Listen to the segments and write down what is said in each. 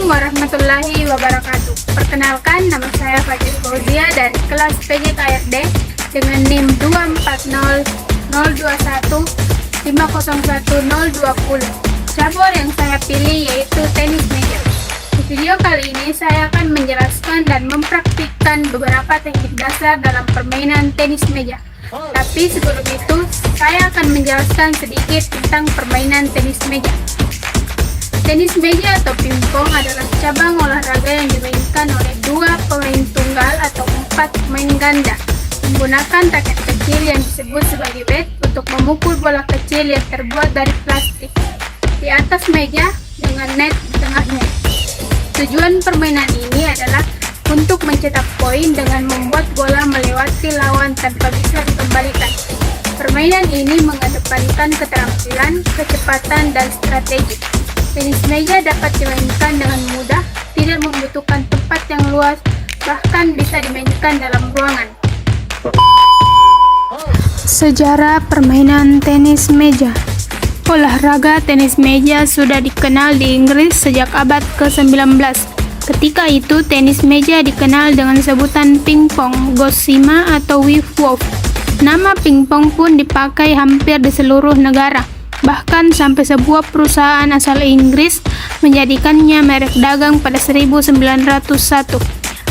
Assalamualaikum warahmatullahi wabarakatuh. Perkenalkan, nama saya Fajri Fauzia dari kelas PJKRD dengan NIM 240021501020. Cabur yang saya pilih yaitu tenis meja. Di video kali ini saya akan menjelaskan dan mempraktikkan beberapa teknik dasar dalam permainan tenis meja. Tapi sebelum itu, saya akan menjelaskan sedikit tentang permainan tenis meja. Tenis meja atau pingpong adalah cabang olahraga yang dimainkan oleh dua pemain tunggal atau 4 pemain ganda menggunakan raket kecil yang disebut sebagai bat untuk memukul bola kecil yang terbuat dari plastik di atas meja dengan net di tengahnya. Tujuan permainan ini adalah untuk mencetak poin dengan membuat bola melewati lawan tanpa bisa dikembalikan. Permainan ini mengedepankan keterampilan, kecepatan, dan strategi. Tenis meja dapat dimainkan dengan mudah, tidak membutuhkan tempat yang luas, bahkan bisa dimainkan dalam ruangan. Sejarah permainan tenis meja. Olahraga tenis meja sudah dikenal di Inggris sejak abad ke-19. Ketika itu, tenis meja dikenal dengan sebutan pingpong, gosima, atau wiffwolf. Nama pingpong pun dipakai hampir di seluruh negara. Bahkan sampai sebuah perusahaan asal Inggris menjadikannya merek dagang pada 1901.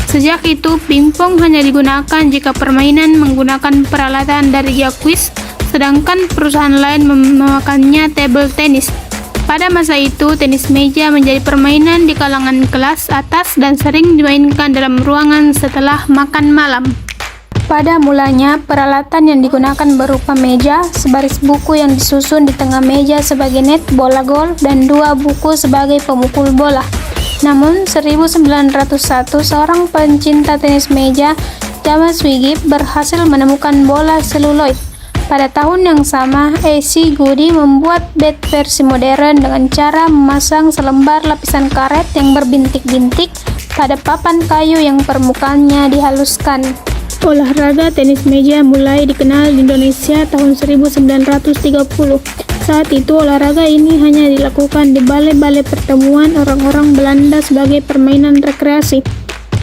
Sejak itu, pingpong hanya digunakan jika permainan menggunakan peralatan dari Jacques, sedangkan perusahaan lain memakannya table tennis. Pada masa itu, tenis meja menjadi permainan di kalangan kelas atas dan sering dimainkan dalam ruangan setelah makan malam. Pada mulanya, peralatan yang digunakan berupa meja, sebaris buku yang disusun di tengah meja sebagai net bola gol, dan 2 buku sebagai pemukul bola. Namun, 1901, seorang pencinta tenis meja, James Wigip, berhasil menemukan bola seluloid. Pada tahun yang sama, A.C. Goody membuat bat versi modern dengan cara memasang selembar lapisan karet yang berbintik-bintik pada papan kayu yang permukaannya dihaluskan. Olahraga tenis meja mulai dikenal di Indonesia tahun 1930. Saat itu olahraga ini hanya dilakukan di balai-balai pertemuan orang-orang Belanda sebagai permainan rekreasi.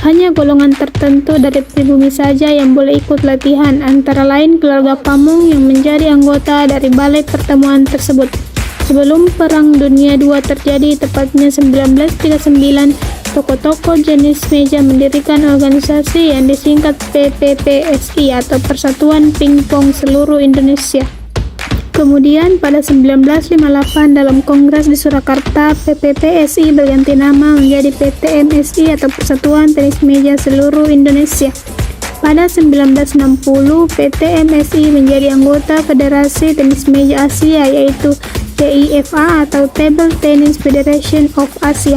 Hanya golongan tertentu dari pribumi saja yang boleh ikut latihan, antara lain keluarga Pamung yang menjadi anggota dari balai pertemuan tersebut. Sebelum Perang Dunia II terjadi, tepatnya 1939, toko-toko jenis meja mendirikan organisasi yang disingkat PPPSI atau Persatuan Pingpong Seluruh Indonesia. Kemudian pada 1958 dalam Kongres di Surakarta, PPPSI berganti nama menjadi PTMSI atau Persatuan Tenis Meja Seluruh Indonesia. Pada 1960, PTMSI menjadi anggota Federasi Tenis Meja Asia yaitu TIFA atau Table Tennis Federation of Asia.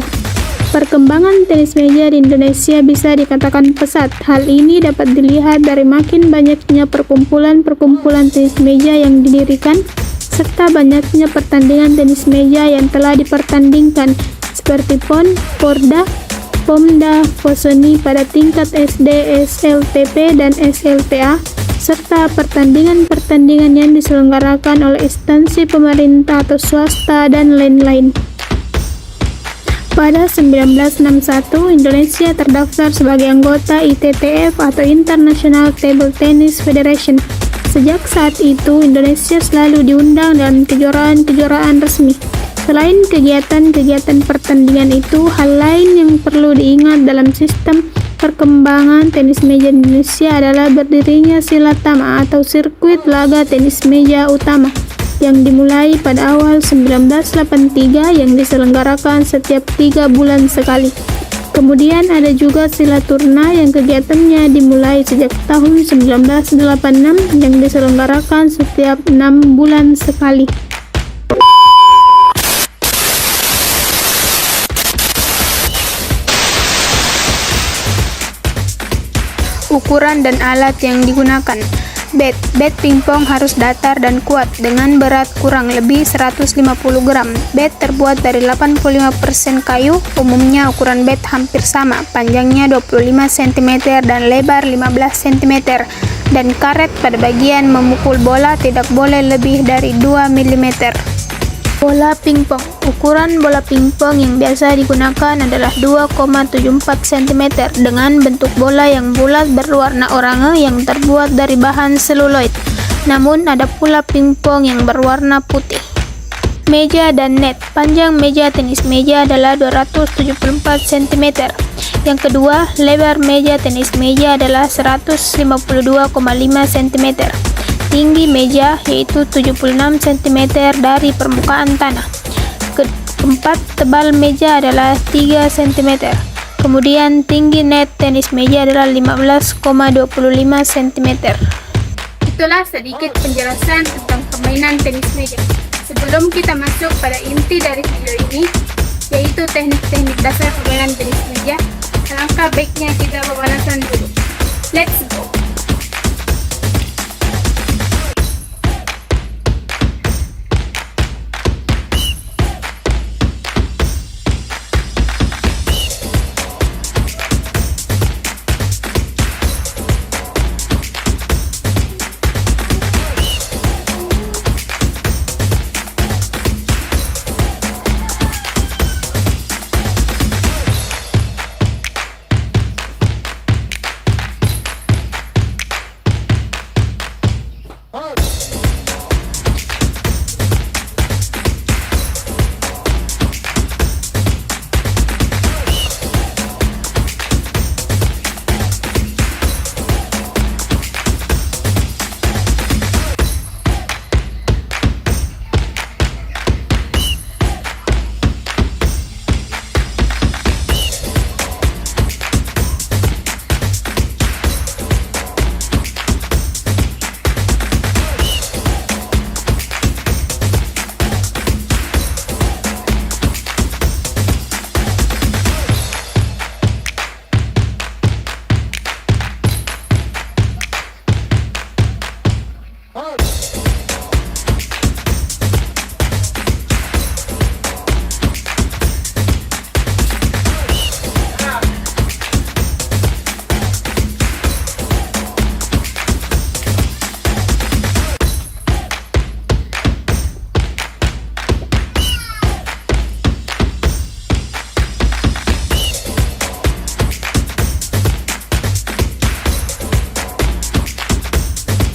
Perkembangan tenis meja di Indonesia bisa dikatakan pesat. Hal ini dapat dilihat dari makin banyaknya perkumpulan-perkumpulan tenis meja yang didirikan, serta banyaknya pertandingan tenis meja yang telah dipertandingkan, seperti PON, Porda, Pomda, Foseni pada tingkat SD, SLTP, dan SLTA, serta pertandingan-pertandingan yang diselenggarakan oleh instansi pemerintah atau swasta, dan lain-lain. Pada 1961, Indonesia terdaftar sebagai anggota ITTF atau International Table Tennis Federation. Sejak saat itu, Indonesia selalu diundang dalam kejuaraan-kejuaraan resmi. Selain kegiatan-kegiatan pertandingan itu, hal lain yang perlu diingat dalam sistem perkembangan tenis meja Indonesia adalah berdirinya Silatama atau sirkuit laga tenis meja utama yang dimulai pada awal 1983 yang diselenggarakan setiap 3 bulan sekali. Kemudian ada juga Silaturna yang kegiatannya dimulai sejak tahun 1986 yang diselenggarakan setiap 6 bulan sekali. Ukuran dan alat yang digunakan. Bat pingpong harus datar dan kuat dengan berat kurang lebih 150 gram. Bat terbuat dari 85% kayu, umumnya ukuran bat hampir sama, panjangnya 25 cm dan lebar 15 cm, dan karet pada bagian memukul bola tidak boleh lebih dari 2 mm. Bola pingpong. Ukuran bola pingpong yang biasa digunakan adalah 2,74 cm dengan bentuk bola yang bulat berwarna oranye yang terbuat dari bahan seluloid. Namun ada pula pingpong yang berwarna putih. Meja dan net. Panjang meja tenis meja adalah 274 cm. Yang kedua, lebar meja tenis meja adalah 152,5 cm. Tinggi meja yaitu 76 cm dari permukaan tanah. Keempat, tebal meja adalah 3 cm. Kemudian tinggi net tenis meja adalah 15,25 cm. Itulah sedikit penjelasan tentang permainan tenis meja. Sebelum kita masuk pada inti dari video ini, yaitu teknik-teknik dasar permainan tenis meja, alangkah baiknya kita pemanasan dulu. Let's go!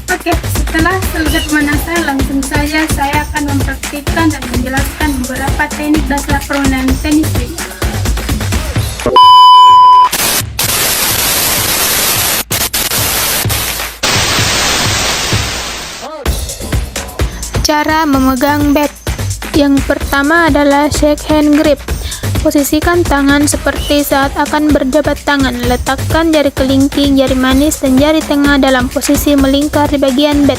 Oke, setelah selesai pemanasan, langsung saja saya akan mempraktikkan dan menjelaskan beberapa teknik dasar permainan tenis meja. Cara memegang bat. Yang pertama adalah shake hand grip. Posisikan tangan seperti saat akan berjabat tangan. Letakkan jari kelingking, jari manis, dan jari tengah dalam posisi melingkar di bagian bat.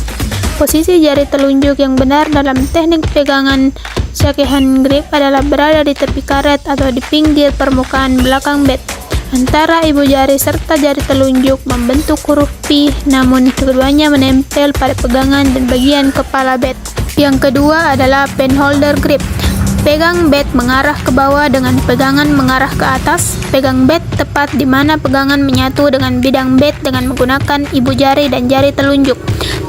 Posisi jari telunjuk yang benar dalam teknik pegangan shake hand grip adalah berada di tepi karet atau di pinggir permukaan belakang bat. Antara ibu jari serta jari telunjuk membentuk huruf P, namun keduanya menempel pada pegangan dan bagian kepala bat. Yang kedua adalah penholder grip. Pegang bat mengarah ke bawah dengan pegangan mengarah ke atas. Pegang bat tepat di mana pegangan menyatu dengan bidang bat dengan menggunakan ibu jari dan jari telunjuk.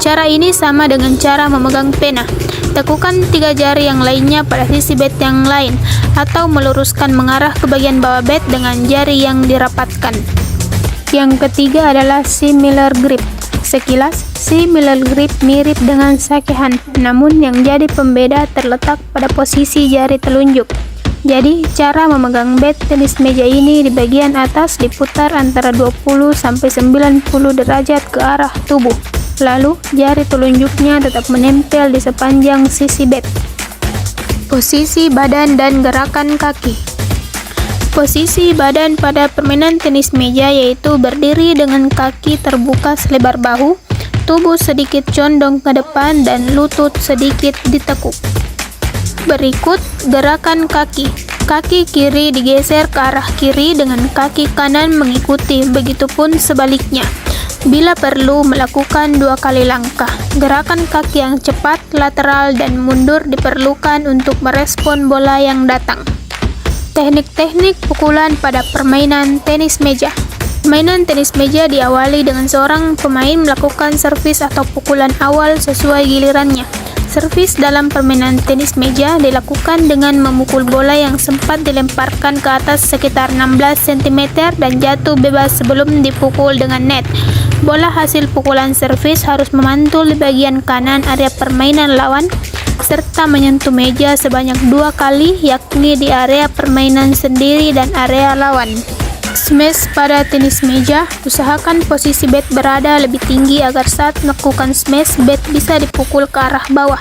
Cara ini sama dengan cara memegang pena. Tekukan 3 jari yang lainnya pada sisi bat yang lain, atau meluruskan mengarah ke bagian bawah bat dengan jari yang dirapatkan. Yang ketiga adalah similar grip. Sekilas, similar grip mirip dengan shake hand, namun yang jadi pembeda terletak pada posisi jari telunjuk. Jadi, cara memegang bat tenis meja ini di bagian atas diputar antara 20-90 derajat ke arah tubuh. Lalu, jari telunjuknya tetap menempel di sepanjang sisi bat. Posisi badan dan gerakan kaki. Posisi badan pada permainan tenis meja yaitu berdiri dengan kaki terbuka selebar bahu, tubuh sedikit condong ke depan, dan lutut sedikit ditekuk. Berikut gerakan kaki. Kaki kiri digeser ke arah kiri dengan kaki kanan mengikuti, begitupun sebaliknya. Bila perlu, melakukan 2 kali langkah. Gerakan kaki yang cepat, lateral, dan mundur diperlukan untuk merespon bola yang datang. Teknik-teknik pukulan pada permainan tenis meja. Permainan tenis meja diawali dengan seorang pemain melakukan servis atau pukulan awal sesuai gilirannya. Servis dalam permainan tenis meja dilakukan dengan memukul bola yang sempat dilemparkan ke atas sekitar 16 cm dan jatuh bebas sebelum dipukul dengan net. Bola hasil pukulan servis harus memantul di bagian kanan area permainan lawan serta menyentuh meja sebanyak 2 kali, yakni di area permainan sendiri dan area lawan. Smash pada tenis meja, usahakan posisi bat berada lebih tinggi agar saat melakukan smash, bat bisa dipukul ke arah bawah.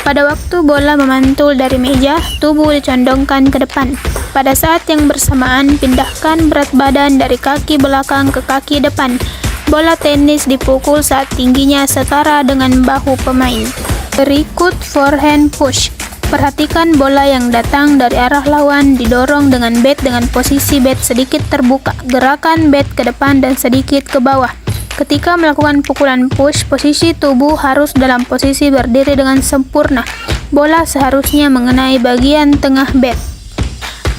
Pada waktu bola memantul dari meja, tubuh dicondongkan ke depan. Pada saat yang bersamaan, pindahkan berat badan dari kaki belakang ke kaki depan. Bola tenis dipukul saat tingginya setara dengan bahu pemain. Berikut forehand push. Perhatikan bola yang datang dari arah lawan didorong dengan bat dengan posisi bat sedikit terbuka, gerakan bat ke depan dan sedikit ke bawah. Ketika melakukan pukulan push, posisi tubuh harus dalam posisi berdiri dengan sempurna. Bola seharusnya mengenai bagian tengah bat.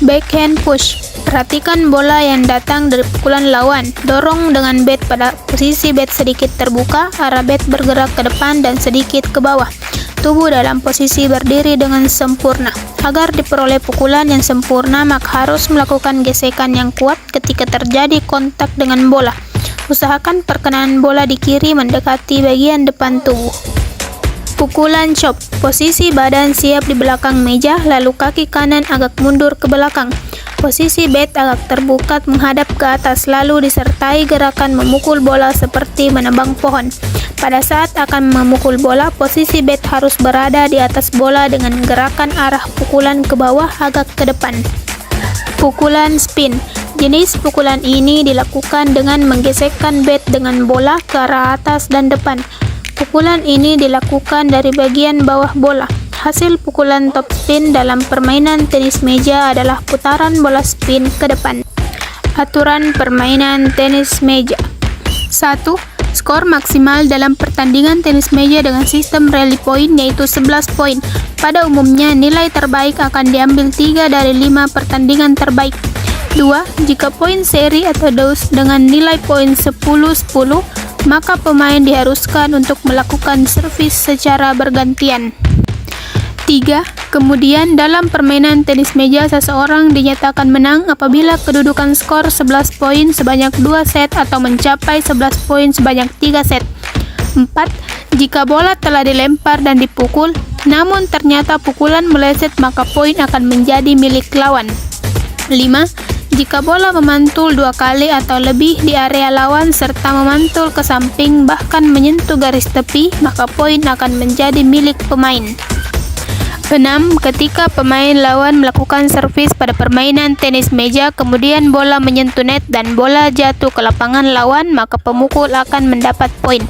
Backhand push. Perhatikan bola yang datang dari pukulan lawan. Dorong dengan bat pada posisi bat sedikit terbuka, arah bat bergerak ke depan dan sedikit ke bawah. Tubuh dalam posisi berdiri dengan sempurna. Agar diperoleh pukulan yang sempurna, maka harus melakukan gesekan yang kuat ketika terjadi kontak dengan bola. Usahakan perkenaan bola di kiri mendekati bagian depan tubuh. Pukulan chop. Posisi badan siap di belakang meja, lalu kaki kanan agak mundur ke belakang. Posisi bat agak terbuka menghadap ke atas, lalu disertai gerakan memukul bola seperti menebang pohon. Pada saat akan memukul bola, posisi bat harus berada di atas bola dengan gerakan arah pukulan ke bawah agak ke depan. Pukulan spin. Jenis pukulan ini dilakukan dengan menggesekkan bat dengan bola ke arah atas dan depan. Pukulan ini dilakukan dari bagian bawah bola. Hasil pukulan top spin dalam permainan tenis meja adalah putaran bola spin ke depan. Aturan permainan tenis meja. 1. Skor maksimal dalam pertandingan tenis meja dengan sistem rally point yaitu 11 poin. Pada umumnya, nilai terbaik akan diambil 3 dari 5 pertandingan terbaik. 2. Jika poin seri atau deuce dengan nilai poin 10-10, maka pemain diharuskan untuk melakukan servis secara bergantian. 3. Kemudian dalam permainan tenis meja seseorang dinyatakan menang apabila kedudukan skor 11 poin sebanyak 2 set atau mencapai 11 poin sebanyak 3 set. 4. Jika bola telah dilempar dan dipukul, namun ternyata pukulan meleset, maka poin akan menjadi milik lawan. 5. Jika bola memantul 2 kali atau lebih di area lawan serta memantul ke samping bahkan menyentuh garis tepi, maka poin akan menjadi milik pemain. 6. Ketika pemain lawan melakukan servis pada permainan tenis meja, kemudian bola menyentuh net dan bola jatuh ke lapangan lawan, maka pemukul akan mendapat poin.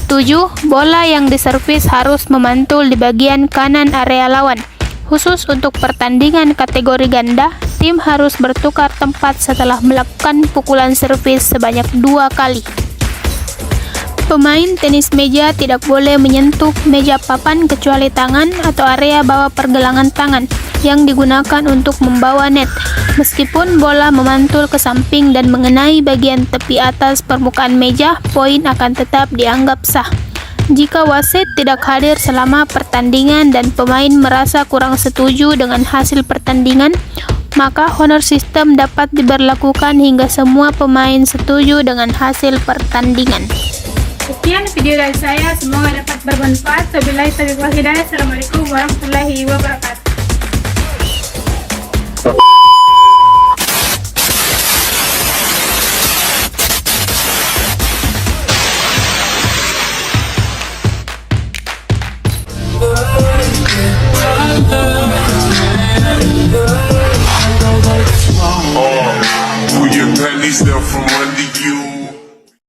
7. Bola yang diservis harus memantul di bagian kanan area lawan. Khusus untuk pertandingan kategori ganda, tim harus bertukar tempat setelah melakukan pukulan servis sebanyak 2 kali. Pemain tenis meja tidak boleh menyentuh meja papan kecuali tangan atau area bawah pergelangan tangan yang digunakan untuk membawa net. Meskipun bola memantul ke samping dan mengenai bagian tepi atas permukaan meja, poin akan tetap dianggap sah. Jika wasit tidak hadir selama pertandingan dan pemain merasa kurang setuju dengan hasil pertandingan, maka honor system dapat diberlakukan hingga semua pemain setuju dengan hasil pertandingan. Sekian video dari saya, semoga dapat bermanfaat. Wabillahi taufiq wal hidayah. Assalamualaikum warahmatullahi wabarakatuh.